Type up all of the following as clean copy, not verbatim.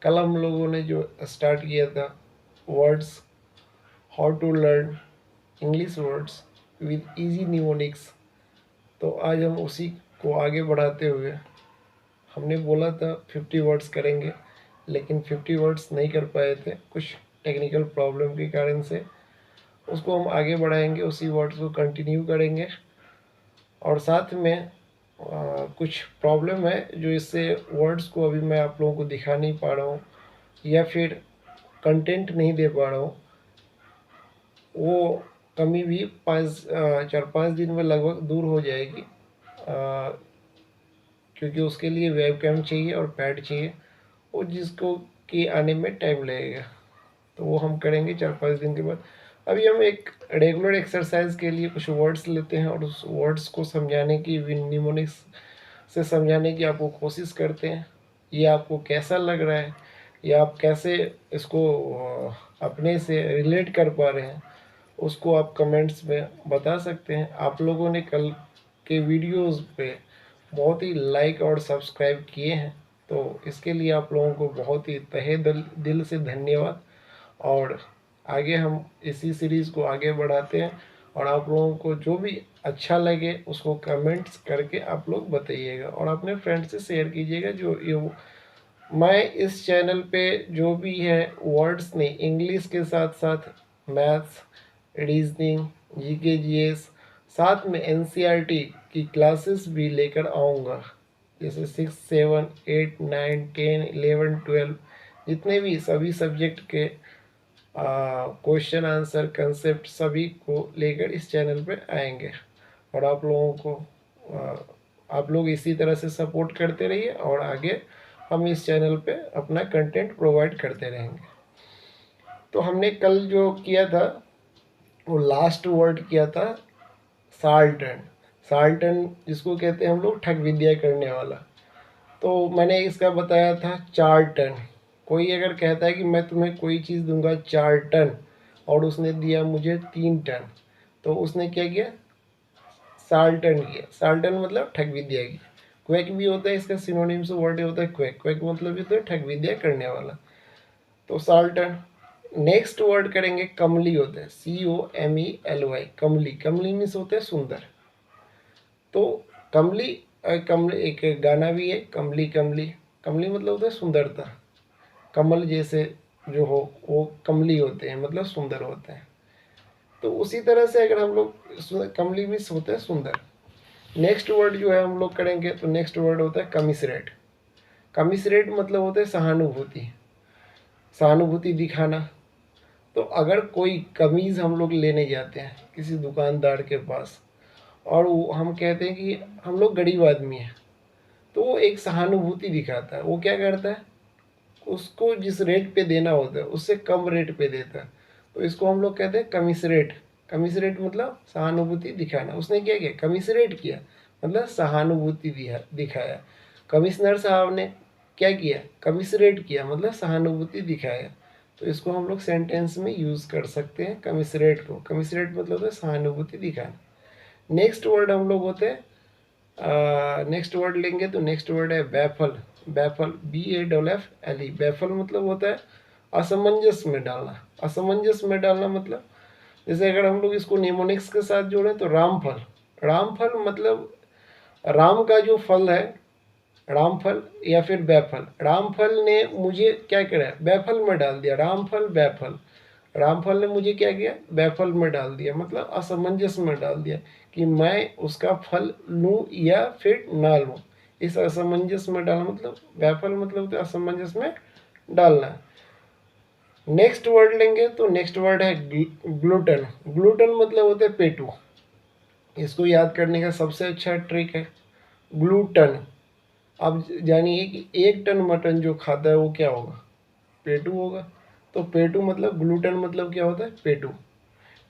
कल हम लोगों ने जो स्टार्ट किया था words, how to learn English words with easy mnemonics, तो आज हम उसी को आगे बढ़ाते हुए, हमने बोला था 50 वर्ड्स करेंगे, लेकिन 50 वर्ड्स नहीं कर पाए थे कुछ टेक्निकल प्रॉब्लम के कारण से। उसको हम आगे बढ़ाएंगे, उसी वर्ड्स को कंटिन्यू करेंगे। और साथ में कुछ प्रॉब्लम है जो इससे वर्ड्स को अभी मैं आप लोगों को दिखा नहीं पा रहा हूँ या फिर कंटेंट नहीं दे पा रहा हूँ, वो कमी भी 4-5 दिन में लगभग दूर हो जाएगी। क्योंकि उसके लिए वेबकैम चाहिए और पैड चाहिए, वो जिसको कि आने में टाइम लगेगा, तो वो हम करेंगे 4-5 दिन के बाद। अभी हम एक रेगुलर एक्सरसाइज के लिए कुछ वर्ड्स लेते हैं और उस वर्ड्स को समझाने की, निमोनिक्स से समझाने की आपको कोशिश करते हैं। ये आपको कैसा लग रहा है, या आप कैसे इसको अपने से रिलेट कर पा रहे हैं, उसको आप कमेंट्स में बता सकते हैं। आप लोगों ने कल के वीडियोस पे बहुत ही लाइक और सब्सक्राइब किए हैं, तो इसके लिए आप लोगों को बहुत ही तहे दिल से धन्यवाद। और आगे हम इसी सीरीज़ को आगे बढ़ाते हैं, और आप लोगों को जो भी अच्छा लगे उसको कमेंट्स करके आप लोग बताइएगा और अपने फ्रेंड से शेयर कीजिएगा। जो ये मैं इस चैनल पे जो भी है वर्ड्स नहीं, इंग्लिश के साथ साथ मैथ्स, रीजनिंग, जीके जीएस, साथ में एनसीईआरटी की क्लासेस भी लेकर आऊँगा। जैसे 6, 7, 8, 9, 10, 11, 12 जितने भी सभी सब्जेक्ट के क्वेश्चन आंसर कंसेप्ट सभी को लेकर इस चैनल पे आएंगे। और आप लोगों को आप लोग इसी तरह से सपोर्ट करते रहिए, और आगे हम इस चैनल पे अपना कंटेंट प्रोवाइड करते रहेंगे। तो हमने कल जो किया था वो लास्ट वर्ड किया था साल्टन। साल्टन जिसको कहते हैं हम लोग ठग विद्या करने वाला। तो मैंने इसका बताया था 4 टन। कोई अगर कहता है कि मैं तुम्हें कोई चीज़ दूंगा 4 टन, और उसने दिया मुझे 3 टन, तो उसने क्या किया, साल्टन किया। साल्टन मतलब ठग विद्या की। क्वैक भी होता है, इसका सिनोनिम्स वर्ड होता है क्वैक। क्वैक मतलब भी तो है ठग विद्या करने वाला, तो साल्टन। नेक्स्ट वर्ड करेंगे कमली, होता है COMELY। कमली, कमली मीन्स होता है सुंदर। तो कमली, कमली एक गाना भी है, कमली कमली। कमली मतलब होता है सुंदरता। कमल जैसे जो हो वो कमली होते हैं, मतलब सुंदर होते हैं। तो उसी तरह से अगर हम लोग, कमली मीन्स होता है सुंदर। नेक्स्ट वर्ड जो है हम लोग करेंगे, तो नेक्स्ट वर्ड होता है कमिसरेट। कमिसरेट मतलब होता है सहानुभूति, सहानुभूति दिखाना। तो अगर कोई कमीज़ हम लोग लेने जाते हैं किसी दुकानदार के पास, और वो हम कहते हैं कि हम लोग गरीब आदमी हैं, तो वो एक सहानुभूति दिखाता है। वो क्या करता है, उसको जिस रेट पे देना होता है उससे कम रेट पे देता है। तो इसको हम लोग कहते हैं कमिसरेट। कमिसरेट मतलब सहानुभूति दिखाना। उसने क्या किया, कमिसरेट किया, मतलब सहानुभूति दिखाया। कमिश्नर साहब ने क्या किया, कमिसरेट किया, मतलब सहानुभूति दिखाया। तो इसको हम लोग सेंटेंस में यूज़ कर सकते हैं कमिसरेट को। कमिसरेट मतलब होता है सहानुभूति दिखाना। नेक्स्ट वर्ड हम लोग होते हैं, नेक्स्ट वर्ड लेंगे तो नेक्स्ट वर्ड है बैफल। Baffle, BAFFLE। बैफल मतलब होता है असमंजस में डालना। असमंजस में डालना मतलब, जैसे अगर हम लोग इसको निमोनिक्स के साथ जोड़ें तो रामफल। रामफल मतलब राम का जो फल है, रामफल या फिर बैफल। रामफल ने मुझे क्या करा, बैफल में डाल दिया। रामफल बैफल, रामफल ने मुझे क्या किया, बैफल में डाल दिया, मतलब असमंजस में डाल दिया कि मैं उसका फल लूँ या फिर ना लूँ। इस असमंजस में डालना मतलब बैफल मतलब तो असमंजस में डालना। नेक्स्ट वर्ड लेंगे तो नेक्स्ट वर्ड है ग्लूटन। ग्लूटन मतलब होता है पेटू। इसको याद करने का सबसे अच्छा ट्रिक है ग्लूटन। अब जानिए कि 1 टन मटन जो खाता है वो क्या होगा, पेटू होगा। तो पेटू मतलब, ग्लूटन मतलब क्या होता है, पेटू।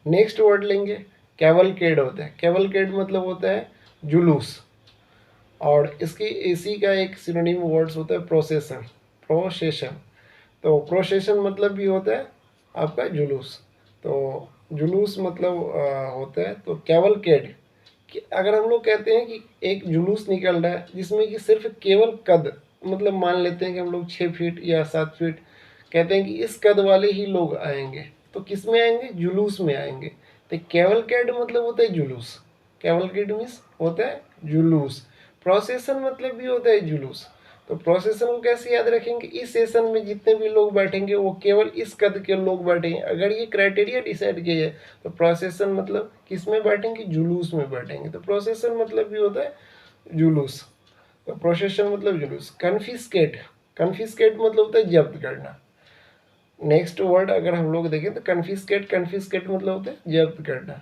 नेक्स्ट वर्ड लेंगे कैवलकेड। होता है कैवलकेड मतलब होता है जुलूस। और इसकी इसी का एक सिनोनिम वर्ड्स होता है प्रोसेशन। प्रोसेशन, तो प्रोसेशन मतलब भी होता है आपका जुलूस। तो जुलूस मतलब होता है तो कैवलकेड। कि अगर हम लोग कहते हैं कि एक जुलूस निकल रहा है जिसमें कि सिर्फ केवल कद मतलब मान लेते हैं कि हम लोग 6 फीट या 7 फीट, कहते हैं कि इस कद वाले ही लोग आएंगे, तो किस में आएंगे? जुलूस में आएंगे। तो कैवलकेड मतलब होता है जुलूस, कैवलकेड मीन्स होता है जुलूस। प्रोसेशन मतलब भी होता है जुलूस। तो प्रोसेशन को कैसे याद रखेंगे? इस सेशन में जितने भी लोग बैठेंगे वो केवल इस कद के लोग बैठेंगे। अगर ये क्राइटेरिया डिसाइड किया जाए तो प्रोसेशन मतलब किस में बैठेंगे? जुलूस में बैठेंगे। तो प्रोसेशन मतलब भी होता है जुलूस। तो प्रोसेशन मतलब जुलूस। कन्फिस्केट, कन्फिस्केट मतलब होता है जब्त करना। नेक्स्ट वर्ड अगर हम लोग देखें तो कन्फिस्केट, कन्फिस्केट मतलब होता है जब्त करना।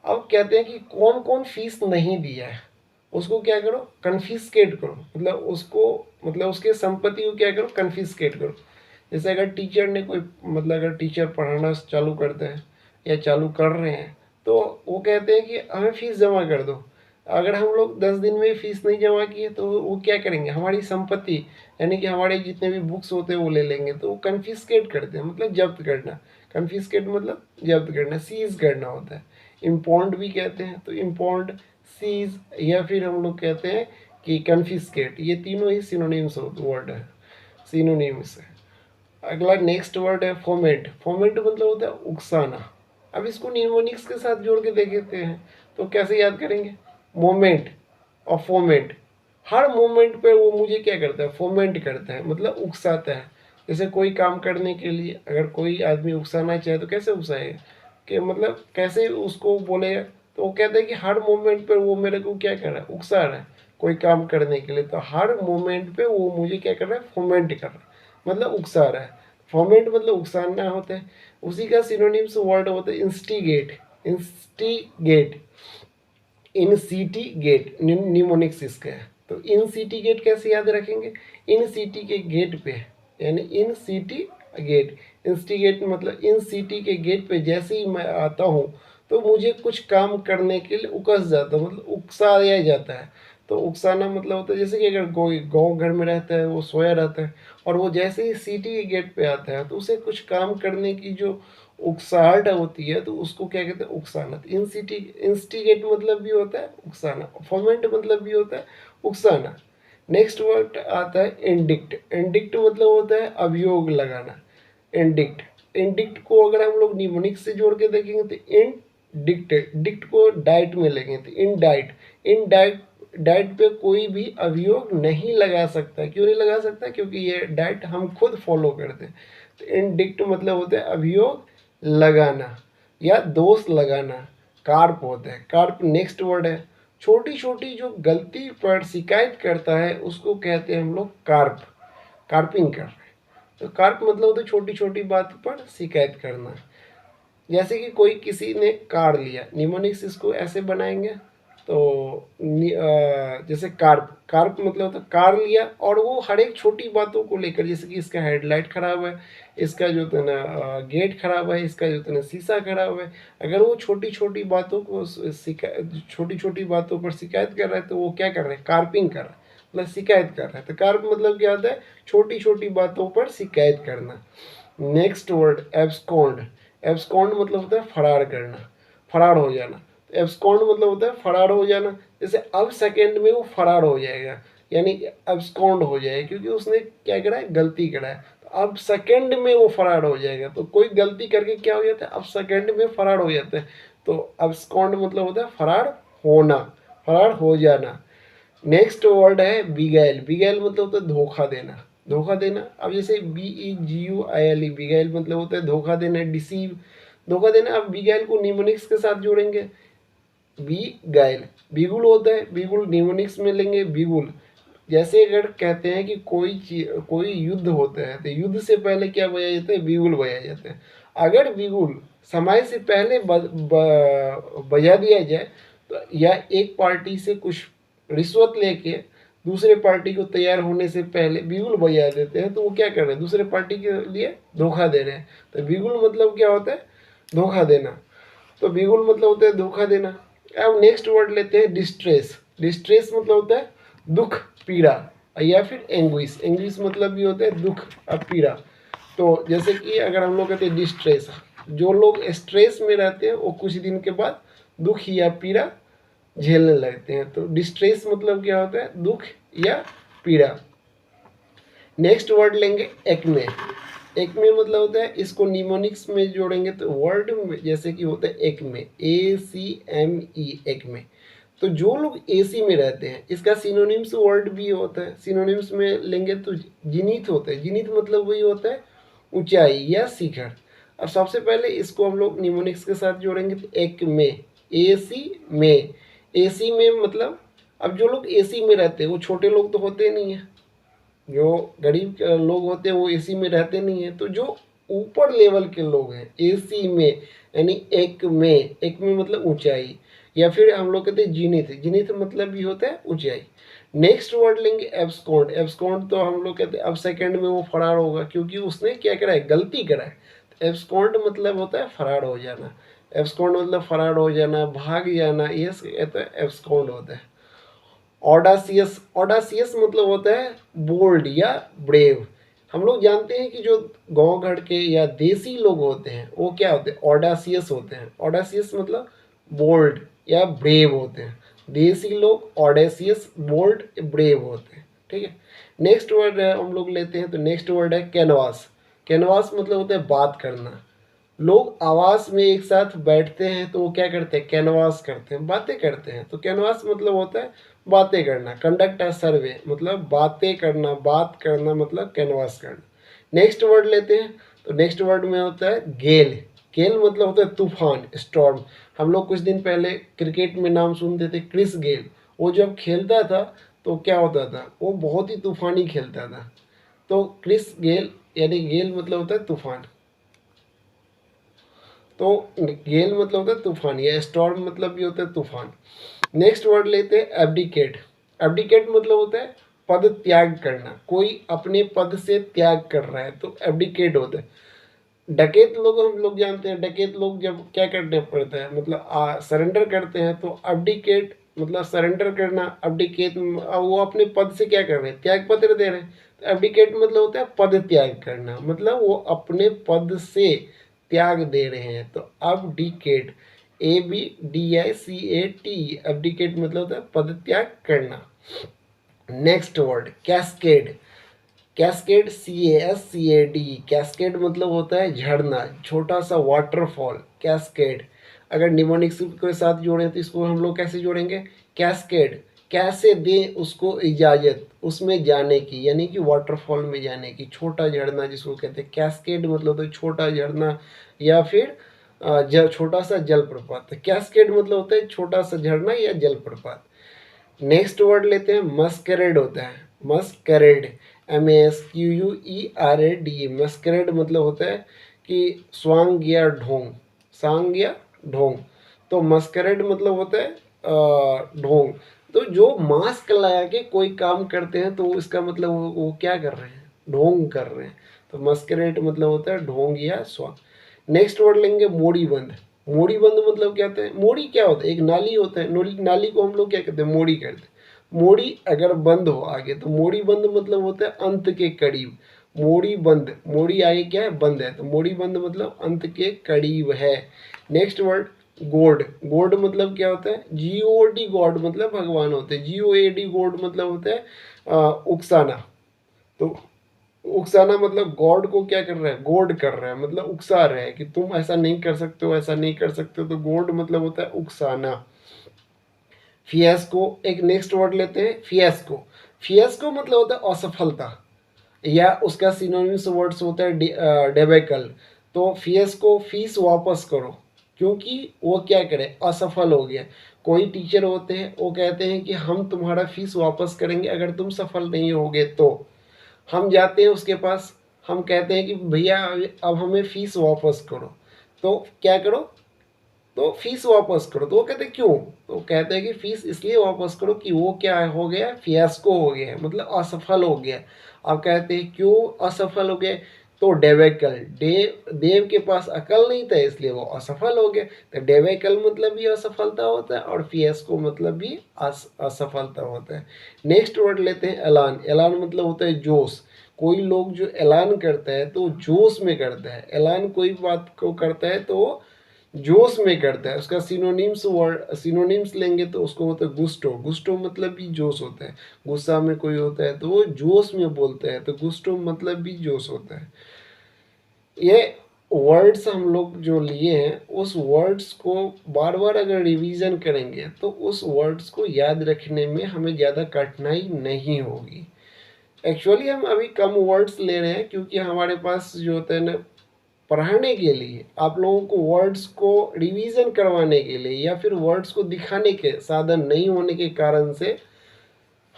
अब कहते हैं कि कौन कौन फीस नहीं दिया है उसको क्या करो? कन्फिस्केट करो। मतलब उसको, मतलब उसके संपत्ति को क्या करो? कन्फिस्केट करो। जैसे अगर टीचर ने कोई, मतलब अगर टीचर पढ़ाना चालू करते हैं या चालू कर रहे हैं तो वो कहते हैं कि हमें फीस जमा कर दो। अगर हम लोग 10 दिन में फीस नहीं जमा किए तो वो क्या करेंगे? हमारी संपत्ति यानी कि हमारे जितने भी बुक्स होते हैं वो ले लेंगे। तो वो कन्फिस्केट करते हैं, मतलब जब्त करना। कन्फिस्केट मतलब जब्त करना, सीज करना होता है। इम्पाउंड भी कहते हैं, तो इम्पाउंड, सीज, या फिर हम लोग कहते हैं कि कन्फिस्केट, ये तीनों ही सिनोनिम्स वर्ड है, सिनोनिम्स है। अगला नेक्स्ट वर्ड है फोमेंट। फोमेंट मतलब होता है उकसाना। अब इसको निमोनिक्स के साथ जोड़ के देखते हैं तो कैसे याद करेंगे? मोमेंट और फोमेंट। हर मोमेंट पे वो मुझे क्या करता है? फोमेंट करता है, मतलब उकसाता है। जैसे कोई काम करने के लिए अगर कोई आदमी उकसाना चाहे तो कैसे उकसाएगा? कि मतलब कैसे उसको बोलेगा? तो वो कहता है कि हर मोमेंट पे वो मेरे को क्या कर रहा है? उकसा रहा है कोई काम करने के लिए। तो हर मोमेंट पे वो मुझे क्या कर रहा है? फोमेंट कर रहा है, मतलब उकसा रहा है। फोमेंट मतलब उकसाना होता है। उसी का सिनोनिम्स वर्ड होता है instigate. Instigate, in city gate mnemonics इसका है। तो इन सिटी गेट कैसे याद रखेंगे? इन सिटी के गेट पे, यानी इन सिटी गेट, इंस्टिगेट मतलब इन सिटी के गेट पे जैसे ही मैं आता हूँ तो मुझे कुछ काम करने के लिए उकस जाता है, मतलब उकसाया जाता है। तो उकसाना मतलब होता है जैसे कि अगर कोई गाँव घर में रहता है, वो सोया रहता है और वो जैसे ही सिटी के गेट पे आता है तो उसे कुछ काम करने की जो उकसाहट होती है तो उसको क्या कहते हैं? उकसाना। इंस्टिगेट मतलब भी होता है उकसाना, फोमेंट मतलब भी होता है उकसाना। नेक्स्ट वर्ड आता है इंडिक्ट। इंडिक्ट मतलब होता है अभियोग लगाना। इंडिक्ट, इंडिक्ट को अगर हम लोग निमोनिक्स से जोड़ के देखेंगे तो इंडिक्ट, डिक्ट को डाइट में लेंगे तो इनडाइट। इनडाइट, डाइट पे कोई भी अभियोग नहीं लगा सकता। क्यों नहीं लगा सकता? क्योंकि ये डाइट हम खुद फॉलो करते हैं। तो इनडिक्ट मतलब होता है अभियोग लगाना या दोष लगाना। कार्प होता है, कार्प नेक्स्ट वर्ड है। छोटी छोटी जो गलती पर शिकायत करता है उसको कहते हैं हम लोग कार्प, कार्पिंग कर रहे हैं। तो कार्प मतलब होता है छोटी छोटी बात पर शिकायत करना। जैसे कि कोई किसी ने कार लिया, निमोनिक्स इसको ऐसे बनाएंगे तो जैसे कार्प, कार्प मतलब होता है कार लिया और वो हर एक छोटी बातों को लेकर, जैसे कि इसका हेडलाइट खराब है, इसका जो है ना गेट खराब है, इसका जो है ना शीशा खराब है। अगर वो छोटी छोटी बातों को छोटी छोटी बातों पर शिकायत कर रहा है तो वो क्या कर रहे हैं? कार्पिंग कर रहा है, मतलब शिकायत कर रहा है। तो कार्प मतलब क्या होता है? छोटी छोटी बातों पर शिकायत करना। Next word abscond. एब्सकॉन्ड मतलब होता है फरार करना, फरार हो जाना। तो एब्सकॉन्ड मतलब होता है फरार हो जाना। जैसे अब सेकेंड में वो फरार हो जाएगा, यानी एब्सकॉन्ड हो जाएगा, क्योंकि उसने क्या करा है? गलती करा है। तो अब सेकेंड में वो फरार हो जाएगा। तो कोई गलती करके क्या हो जाता है? अब सेकेंड में फरार हो जाता है। तो एब्सकॉन्ड मतलब होता है फरार होना, फरार हो जाना। नेक्स्ट वर्ड है बिगैल। बिगैल मतलब होता है धोखा देना, धोखा देना। अब जैसे BEGUILE, बिगैल मतलब होता है धोखा देना, डिसीव, धोखा देना। अब बिगैल को निमोनिक्स के साथ जोड़ेंगे, बी गाइल। बिगुल होता है, बिगुल निमोनिक्स में लेंगे बिगुल। जैसे अगर कहते हैं कि कोई युद्ध होता है तो युद्ध से पहले क्या बजाया जाता है? बिगुल बजाया जाता है। अगर बिगुल समय से पहले बजा दिया जाए तो, या एक पार्टी से कुछ रिश्वत लेके दूसरे पार्टी को तैयार होने से पहले बिगुल बजा देते हैं तो वो क्या कर रहे हैं? दूसरे पार्टी के लिए धोखा दे रहे हैं। तो बिगुल मतलब क्या होता है? धोखा देना। तो बिगुल मतलब होता है धोखा देना। अब नेक्स्ट वर्ड लेते हैं डिस्ट्रेस। डिस्ट्रेस मतलब होता है दुख, पीड़ा, या फिर एंग्विश। एंग्विश मतलब भी होता है दुख और पीड़ा। तो जैसे कि अगर हम लोग कहते हैं डिस्ट्रेस, जो लोग स्ट्रेस में रहते हैं वो कुछ दिन के बाद दुख या पीड़ा झेलने लगते हैं। तो डिस्ट्रेस मतलब क्या होता है? दुख या पीड़ा। नेक्स्ट वर्ड लेंगे एक्मे। एक्मे मतलब होता है, इसको निमोनिक्स में जोड़ेंगे तो वर्ड में जैसे कि होता है एक्मे, ACME, एक्मे। तो जो लोग एसी में रहते हैं, इसका सिनोनिम्स वर्ड भी होता है, सिनोनिम्स में लेंगे तो जिनीथ होता है। जिनीथ मतलब वही होता है ऊंचाई या शिखर। अब सबसे पहले इसको हम लोग निमोनिक्स के साथ जोड़ेंगे तो एक में, एसी में। एसी में मतलब अब जो लोग एसी में रहते हैं वो छोटे लोग तो होते नहीं है, जो गरीब लोग होते हैं वो एसी में रहते नहीं है। तो जो ऊपर लेवल के लोग हैं एसी में, यानी एक में, एक में मतलब ऊंचाई, या फिर हम लोग कहते हैं जिनिथ। जिनिथ मतलब भी होता है ऊंचाई। नेक्स्ट वर्ड लेंगे एब्सकॉन्ड। एब्सकॉन्ड तो हम लोग कहते हैं अब सेकंड में वो फरार होगा, क्योंकि उसने क्या करा है, गलती करा है। तो एब्सकॉन्ड मतलब होता है फरार हो जाना। एब्सकॉन्ड मतलब फरार हो जाना, भाग जाना, ये कहते हैं एब्सकॉन्ड होता है। ऑडासियस, ऑडासियस मतलब होता है बोल्ड या ब्रेव। हम लोग जानते हैं कि जो गांव घर के या देसी लोग होते हैं वो क्या होते हैं, ऑडासियस होते हैं। ऑडासियस मतलब बोल्ड या ब्रेव होते हैं। देसी लोग ऑडेसियस, बोल्ड, ब्रेव होते हैं। ठीक है। नेक्स्ट वर्ड हम लोग लेते हैं तो नेक्स्ट वर्ड है कैनवास। कैनवास मतलब होता है बात करना। लोग आवास में एक साथ बैठते हैं तो वो क्या करते हैं, कैनवास करते हैं, बातें करते हैं। तो कैनवास मतलब होता है बातें करना। कंडक्ट अ सर्वे मतलब बातें करना, बात करना मतलब कैनवास करना। नेक्स्ट वर्ड लेते हैं तो नेक्स्ट वर्ड में होता है गेल। गेल मतलब होता है तूफान, स्टॉर्म। हम लोग कुछ दिन पहले क्रिकेट में नाम सुनते थे क्रिस गेल। वो जब खेलता था तो क्या होता था, वो बहुत ही तूफानी खेलता था। तो क्रिस गेल यानी गेल मतलब होता है तूफान। तो गेल मतलब होता है तूफान, या स्टॉर्म मतलब भी होता है तूफान। नेक्स्ट वर्ड लेते हैं एब्डिकेट। एब्डिकेट मतलब होता है पद त्याग करना। कोई अपने पद से त्याग कर रहा है तो एब्डिकेट होता है। डकैत लोग हम लोग जानते हैं, डकैत लोग जब क्या करने पड़ता है, मतलब सरेंडर करते हैं तो अब्डिकेट मतलब सरेंडर करना। अब्डिकेट वो अपने पद से क्या कर रहे हैं, त्याग पत्र दे रहे हैं। तो एब्डिकेट मतलब होता है पद त्याग करना, मतलब वो अपने पद से त्याग दे रहे हैं। तो अब्डिकेट, ABDICAT, अब्डिकेट मतलब होता है पद त्याग करना। Next word cascade. Cascade, CASCAD, cascade मतलब होता है झरना, छोटा सा वाटरफॉल, कैस्केड। अगर निमोनिक्स के साथ जोड़ें तो इसको हम लोग कैसे जोड़ेंगे, कैस्केड। कैसे दें उसको इजाज़त उसमें जाने की, यानी कि वाटरफॉल में जाने की। छोटा झरना जिसको कहते हैं कैस्केड मतलब होता है छोटा झरना, या फिर छोटा सा जलप्रपात। कैस्केड मतलब होता है छोटा सा झरना या जलप्रपात। नेक्स्ट वर्ड लेते हैं मस्करेड होता है। मस्करेड, MASQUERAD, मस्करेड मतलब होता है कि स्वांग या ढोंग, सांग या ढोंग। तो मस्करेड मतलब होता है ढोंग। तो जो मास्क लगा के कोई काम करते हैं तो इसका मतलब वो क्या कर रहे हैं, ढोंग कर रहे हैं। तो मस्करेड मतलब होता है ढोंग या स्वांग। नेक्स्ट वर्ड लेंगे मोड़ी बंद। मोड़ी बंद मतलब क्या होता है, मोड़ी क्या होता है, एक नाली होता है, नाली, नाली को हम लोग क्या कहते हैं, मोड़ी कहते हैं। मोड़ी अगर बंद हो आगे तो मोड़ी बंद मतलब होता है अंत के करीब। मोड़ी बंद, मोड़ी आगे क्या है, बंद है, तो मोड़ी बंद मतलब अंत के करीब है। Next word God. गॉड मतलब क्या होता है, GOD, गॉड मतलब भगवान होते हैं। GOAD, गॉड मतलब होता है उकसाना। तो उकसाना मतलब गॉड को क्या कर रहा है, गॉड कर रहा है, मतलब उकसा रहा है कि तुम ऐसा नहीं कर सकते हो, ऐसा नहीं कर सकते हो। तो गॉड मतलब होता है उकसाना। फियास्को, एक नेक्स्ट वर्ड लेते हैं फियास्को। फियास्को मतलब होता है असफलता, या उसका सिनोनिम्स वर्ड्स होता है डेबेकल। तो फियास्को, फीस वापस करो, क्योंकि वो क्या करे, असफल हो गया। कोई टीचर होते हैं वो कहते हैं कि हम तुम्हारा फीस वापस करेंगे अगर तुम सफल नहीं होगे। तो हम जाते हैं उसके पास, हम कहते हैं कि भैया अब हमें फ़ीस वापस करो। तो क्या करो, तो फीस वापस करो। तो वो कहते हैं क्यों, तो कहते हैं कि फीस इसलिए वापस करो कि वो क्या हो गया, फियास्को हो गया, मतलब असफल हो गया। अब कहते हैं क्यों असफल हो गए, तो डेवेकल, देव के पास अकल नहीं था इसलिए वो असफल हो गए। तो डेवेकल मतलब भी असफलता होता है और फियास्को मतलब भी असफलता होता है। नेक्स्ट वर्ड लेते हैं ऐलान। ऐलान मतलब होता है जोश। कोई लोग जो ऐलान करता है तो जोश में करता है। ऐलान कोई बात को करता है तो जोश में करता है। उसका सिनोनिम्स लेंगे तो उसको होता है गुस्टो। गुस्टो मतलब भी जोश होता है। गुस्सा में कोई होता है तो वो जोश में बोलता है, तो गुस्टो मतलब भी जोश होता है। ये वर्ड्स हम लोग जो लिए हैं, उस वर्ड्स को बार बार अगर रिवीजन करेंगे तो उस वर्ड्स को याद रखने में हमें ज़्यादा कठिनाई नहीं होगी। एक्चुअली हम अभी कम वर्ड्स ले रहे हैं क्योंकि हमारे पास जो होता है ना, पढ़ाने के लिए, आप लोगों को वर्ड्स को रिवीजन करवाने के लिए या फिर वर्ड्स को दिखाने के साधन नहीं होने के कारण से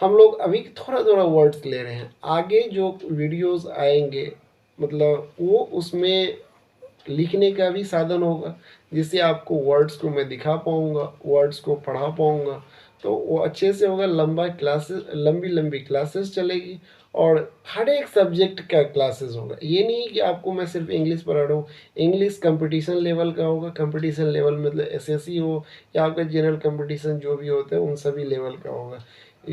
हम लोग अभी थोड़ा थोड़ा वर्ड्स ले रहे हैं। आगे जो वीडियोस आएंगे, मतलब वो उसमें लिखने का भी साधन होगा, जिससे आपको वर्ड्स को मैं दिखा पाऊँगा, वर्ड्स को पढ़ा पाऊँगा, तो वो अच्छे से होगा। लंबी लंबी क्लासेस चलेगी और हर एक सब्जेक्ट का क्लासेस होगा। ये नहीं कि आपको मैं सिर्फ इंग्लिश पढ़ा रहा हूँ। इंग्लिश कंपटीशन लेवल का होगा। कंपटीशन लेवल मतलब एसएससी हो या आपका जनरल कंपटीशन जो भी होता है, उन सभी लेवल का होगा।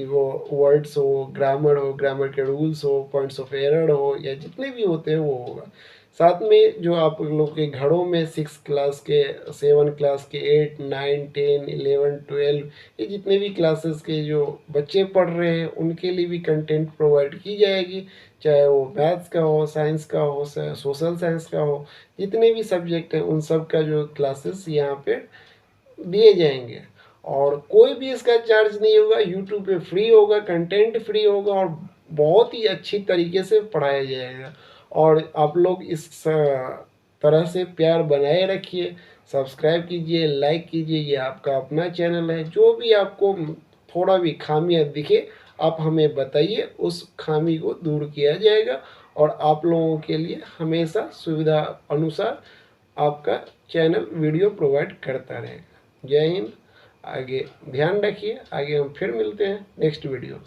वो वर्ड्स हो, ग्रामर हो, ग्रामर के रूल्स हो, पॉइंट्स ऑफ एरर हो, या जितने भी होते हैं वो होगा। साथ में जो आप लोग के घरों में 6 क्लास के, 7 क्लास के, 8, 9, 10, 11, 12, ये जितने भी क्लासेस के जो बच्चे पढ़ रहे हैं उनके लिए भी कंटेंट प्रोवाइड की जाएगी। चाहे वो मैथ्स का हो, साइंस का हो, सोशल साइंस का हो, जितने भी सब्जेक्ट हैं उन सब का जो क्लासेस यहाँ पे दिए जाएंगे। और कोई भी इसका चार्ज नहीं होगा। यूट्यूब पे फ्री होगा, कंटेंट फ्री होगा और बहुत ही अच्छी तरीके से पढ़ाया जाएगा। और आप लोग इस तरह से प्यार बनाए रखिए, सब्सक्राइब कीजिए, लाइक कीजिए। ये आपका अपना चैनल है। जो भी आपको थोड़ा भी खामियां दिखे आप हमें बताइए, उस खामी को दूर किया जाएगा और आप लोगों के लिए हमेशा सुविधा अनुसार आपका चैनल वीडियो प्रोवाइड करता रहेगा। जय हिंद। आगे ध्यान रखिए। आगे हम फिर मिलते हैं नेक्स्ट वीडियो।